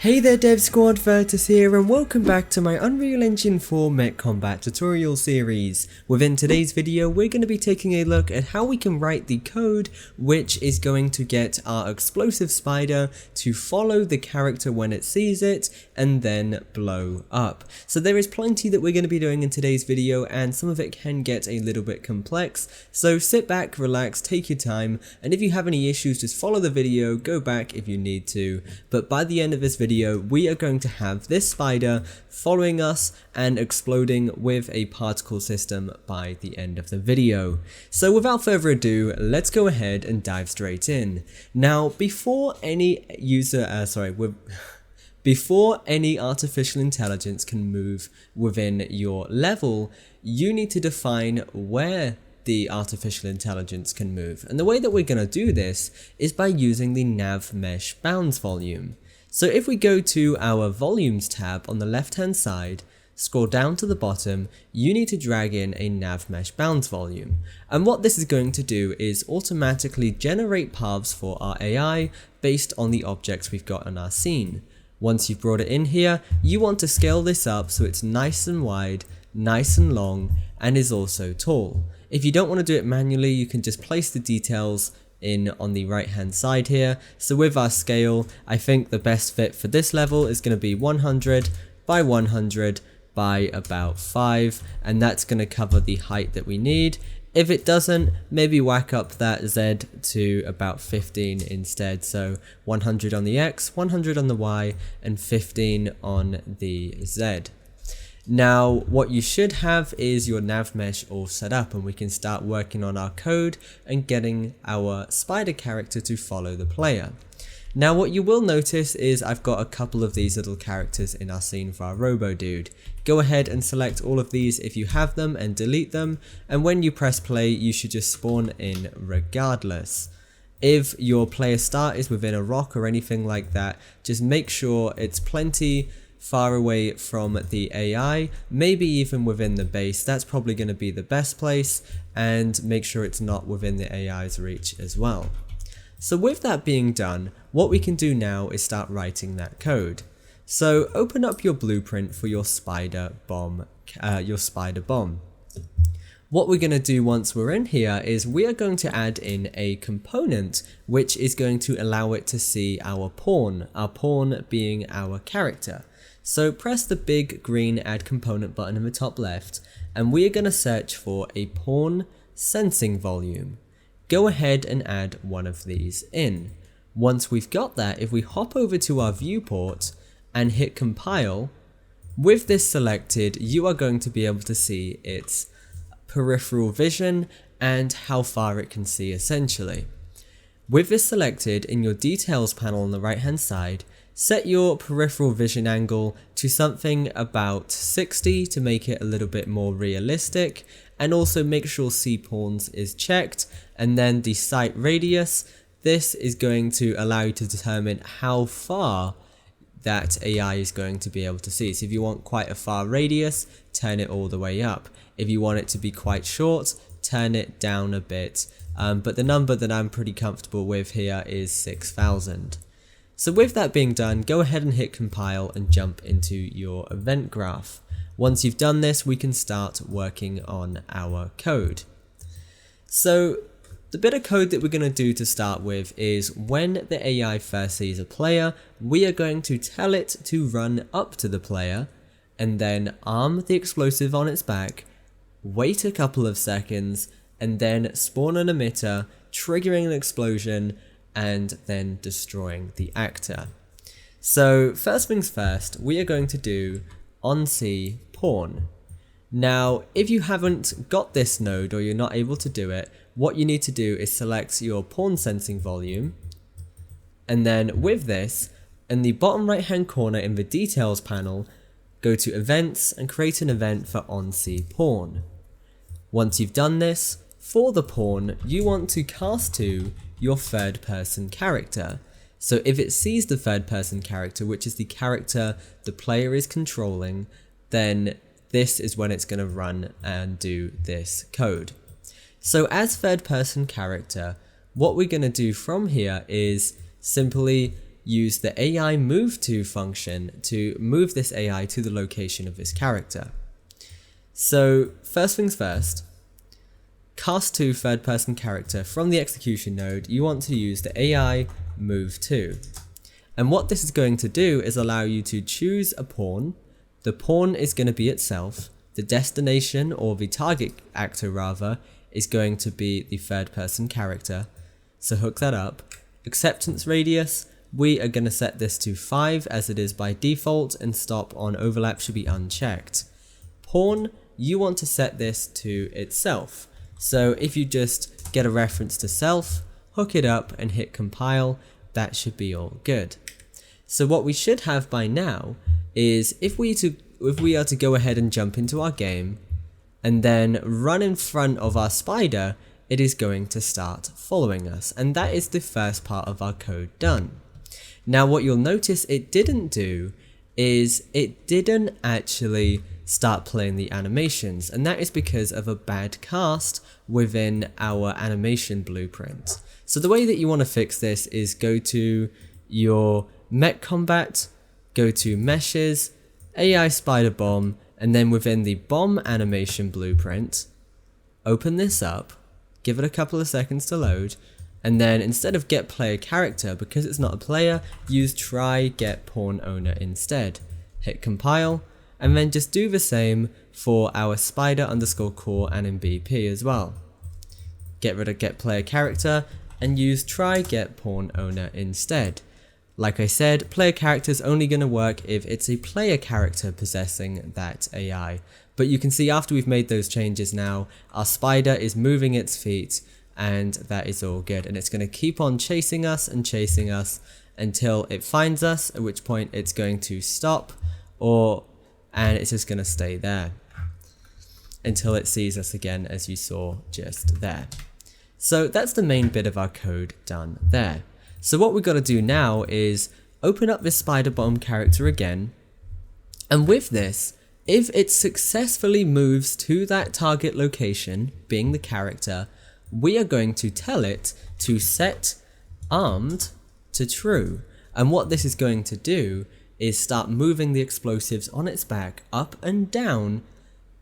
Hey there Dev Squad, Virtus here and welcome back to my Unreal Engine 4 Mech Combat tutorial series. Within today's video we're going to be taking a look at how we can write the code which is going to get our explosive spider to follow the character when it sees it and then blow up. So there is plenty that we're going to be doing in today's video and some of it can get a little bit complex, so sit back, relax, take your time, and if you have any issues just follow the video, go back if you need to. But by the end of this video we are going to have this spider following us and exploding with a particle system by the end of the video. So without further ado, let's go ahead and dive straight in. Now before any before any artificial intelligence can move within your level, you need to define where the artificial intelligence can move. And the way that we're going to do this is by using the Navmesh bounds volume. So if we go to our volumes tab on the left hand side, scroll down to the bottom, you need to drag in a Navmesh bounds volume. And what this is going to do is automatically generate paths for our AI based on the objects we've got on our scene. Once you've brought it in here, you want to scale this up so it's nice and wide, nice and long, and is also tall. If you don't want to do it manually, you can just place the details in on the right hand side here. So with our scale, I think the best fit for this level is going to be 100 by 100 by about 5, and that's going to cover the height that we need. If it doesn't, maybe whack up that Z to about 15 instead, so 100 on the X, 100 on the Y, and 15 on the Z. Now what you should have is your Navmesh all set up and we can start working on our code and getting our spider character to follow the player. Now what you will notice is I've got a couple of these little characters in our scene for our Robo Dude. Go ahead and select all of these if you have them and delete them, and when you press play you should just spawn in regardless. If your player start is within a rock or anything like that, just make sure it's plenty far away from the AI, maybe even within the base. That's probably going to be the best place, and make sure it's not within the AI's reach as well. So with that being done, what we can do now is start writing that code. So open up your blueprint for your spider bomb. What we're going to do once we're in here is we are going to add in a component which is going to allow it to see our pawn being our character. So press the big green add component button in the top left and we are going to search for a pawn sensing volume. Go ahead and add one of these in. Once we've got that, if we hop over to our viewport and hit compile, with this selected you are going to be able to see its peripheral vision and how far it can see essentially. With this selected, in your details panel on the right hand side, set your peripheral vision angle to something about 60 to make it a little bit more realistic, and also make sure see pawns is checked, and then the sight radius. This is going to allow you to determine how far that AI is going to be able to see. So if you want quite a far radius, turn it all the way up. If you want it to be quite short, turn it down a bit. But the number that I'm pretty comfortable with here is 6000. So with that being done, go ahead and hit compile and jump into your event graph. Once you've done this, we can start working on our code. So the bit of code that we're going to do to start with is when the AI first sees a player, we are going to tell it to run up to the player and then arm the explosive on its back, wait a couple of seconds, and then spawn an emitter, triggering an explosion, and then destroying the actor. So first things first, we are going to do onSee pawn. Now if you haven't got this node or you're not able to do it, what you need to do is select your pawn sensing volume, and then with this, in the bottom right hand corner in the details panel, go to events and create an event for onSee pawn. Once you've done this, for the pawn you want to cast to your third person character. So if it sees the third person character, which is the character the player is controlling, then this is when it's going to run and do this code. So as third person character, what we're going to do from here is simply use the AI move to function to move this AI to the location of this character. So first things first, cast to third person character from the execution node, you want to use the AI move to. And what this is going to do is allow you to choose a pawn. The pawn is going to be itself. The destination, or the target actor rather, is going to be the third person character. So hook that up. Acceptance radius, we are going to set this to 5 as it is by default, and stop on overlap should be unchecked. Pawn, you want to set this to itself. So if you just get a reference to self, hook it up and hit compile, that should be all good. So what we should have by now is if we are to go ahead and jump into our game and then run in front of our spider, it is going to start following us, and that is the first part of our code done. Now what you'll notice it didn't do is it didn't actually start playing the animations, and that is because of a bad cast within our animation blueprint. So the way that you want to fix this is go to your Mech combat, go to meshes, AI spider bomb, and then within the bomb animation blueprint, open this up, give it a couple of seconds to load, and then instead of get player character, because it's not a player, use try get pawn owner instead. Hit compile, and then just do the same for our spider underscore core and in BP as well. Get rid of get player character and use try get pawn owner instead. Like I said, player character is only going to work if it's a player character possessing that AI. But you can see after we've made those changes now, our spider is moving its feet, and that is all good. And it's going to keep on chasing us until it finds us, at which point it's going to stop, and it's just going to stay there until it sees us again, as you saw just there. So that's the main bit of our code done there. So what we've got to do now is open up this spider bomb character again, and with this, if it successfully moves to that target location, being the character, we are going to tell it to set armed to true. And what this is going to do is start moving the explosives on its back up and down,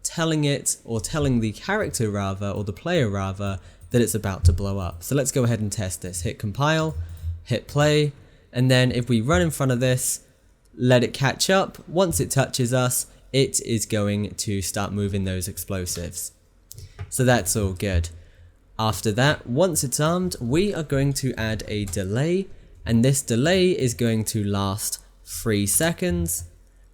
telling the character rather, or the player rather, that it's about to blow up. So let's go ahead and test this. Hit compile, hit play, and then if we run in front of this, let it catch up. Once it touches us, it is going to start moving those explosives. So that's all good. After that, once it's armed, we are going to add a delay, and this delay is going to last 3 seconds.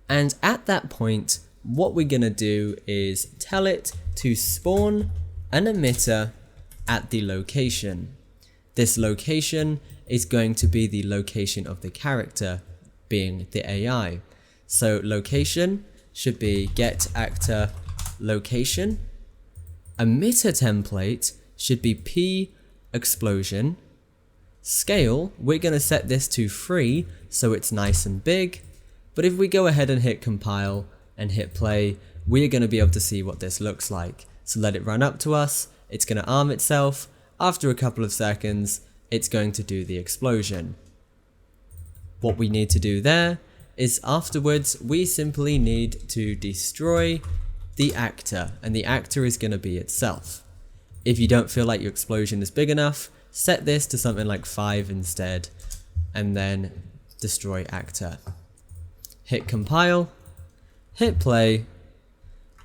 And at that point, what we're going to do is tell it to spawn an emitter at the location. This location is going to be the location of the character, being the AI. So location should be get actor location. Emitter template should be P explosion. Scale, we're going to set this to 3 so it's nice and big, but if we go ahead and hit compile and hit play, we're going to be able to see what this looks like. So let it run up to us, it's going to arm itself, after a couple of seconds it's going to do the explosion. What we need to do there is afterwards we simply need to destroy the actor, and the actor is going to be itself. If you don't feel like your explosion is big enough, set this to something like 5 instead, and then destroy actor. Hit compile, hit play,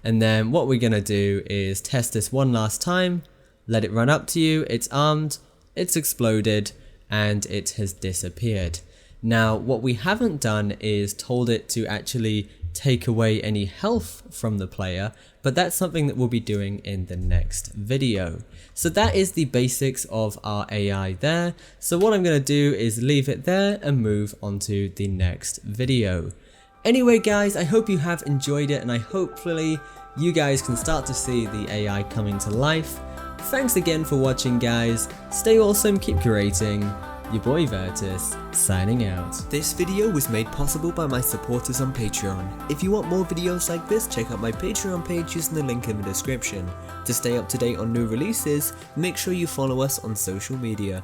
and then what we're going to do is test this one last time, let it run up to you, it's armed, it's exploded, and it has disappeared. Now what we haven't done is told it to actually take away any health from the player, but that's something that we'll be doing in the next video. So that is the basics of our AI there. So what I'm going to do is leave it there and move on to the next video. Anyway guys, I hope you have enjoyed it, and hopefully you guys can start to see the AI coming to life. Thanks again for watching guys, stay awesome, keep curating. Your boy Virtus, signing out. This video was made possible by my supporters on Patreon. If you want more videos like this, check out my Patreon page using the link in the description. To stay up to date on new releases, make sure you follow us on social media.